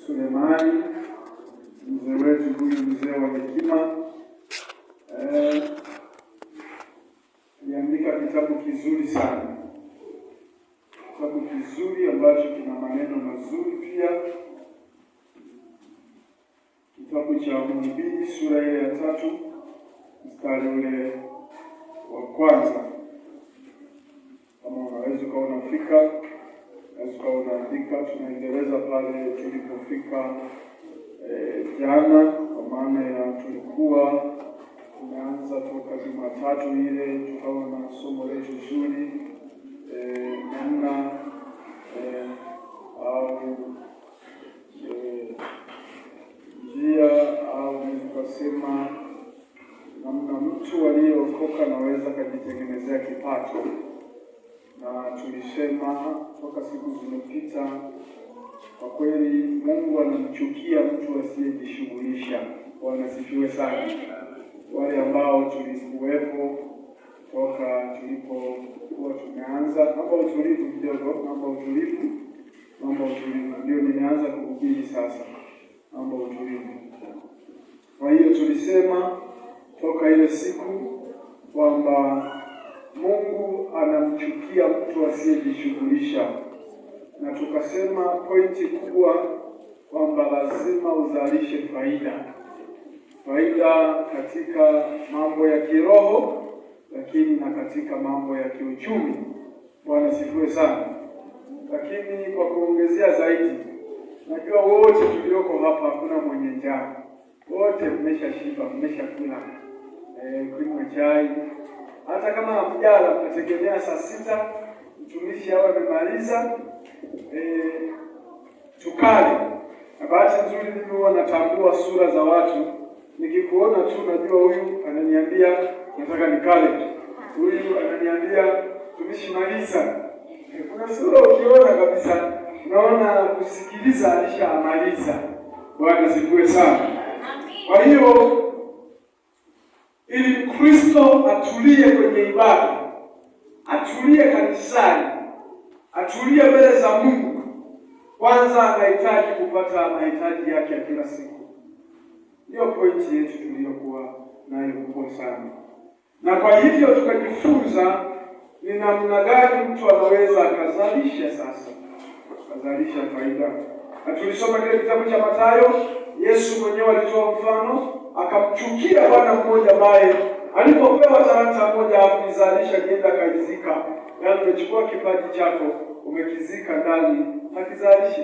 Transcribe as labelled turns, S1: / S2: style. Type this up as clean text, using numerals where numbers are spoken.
S1: Sulemani, mzee wetu huyu, mzee wa hekima, aliandika kitabu kizuri sana, kitabu kizuri ambacho kina maneno mazuri pia, kitabu cha Mhubiri sura ile ya 3 mstari ule wa kwanza. Kama unaweza ukawa unafika, unaweza ukawa unaandika. Tunaendeleza pale tulipofika jana, kwa maana ya tulikuwa tumeanza toka Jumatatu ile, tukawa na somo letu zuri namna au njia au nikasema namna mtu aliyeokoka anaweza kujitengenezea kipato. Na tulisema toka siku zimepita, kwa kweli Mungu anamchukia mtu asiyejishughulisha. Bwana sifiwe sana. Wale ambao tulikuwepo toka tulipokuwa tumeanza, mambo utulivu kidogo, mambo utulivu, ndio nimeanza kuhubiri sasa, mambo utulivu. Kwa hiyo tulisema toka ile siku kwamba Mungu anamchukia mtu asiyejishughulisha, na tukasema pointi kubwa kwamba lazima uzalishe faida katika mambo ya kiroho, lakini na katika mambo ya kiuchumi. Bwana sifiwe sana. Lakini kwa kuongezea zaidi, najua wote tulioko hapa hakuna mwenye njaa, wote mmeshashiba, mmeshakula, kunywa chai. Hata kama hamjala, mnategemea saa 6 mtumishi awe amemaliza tukale. Na bahati nzuri mimi huwa natambua sura za watu. Nikikuona tu najua huyu ananiambia nataka nikale, huyu ananiambia tumishi maliza. Kuna sura ukiona kabisa, unaona kusikiliza alishamaliza. Bwana sifiwe sana. Kwa hiyo ili Kristo atulie kwenye ibada, atulie kanisani, atulie mbele za Mungu, kwanza anahitaji kupata mahitaji yake ya kila siku. Ndio pointi yetu tuliyokuwa nayo kubwa sana. Na kwa hivyo tukajifunza ni namna gani mtu anaweza akazalisha faida. Na tulisoma kile kitabu cha Mathayo. Yesu mwenyewe alitoa mfano, akamchukia bwana mmoja ambaye alipopewa talanta moja hakuizalisha, kienda kaizika. Yaani umechukua kipaji chako umekizika ndani, hakizalishi.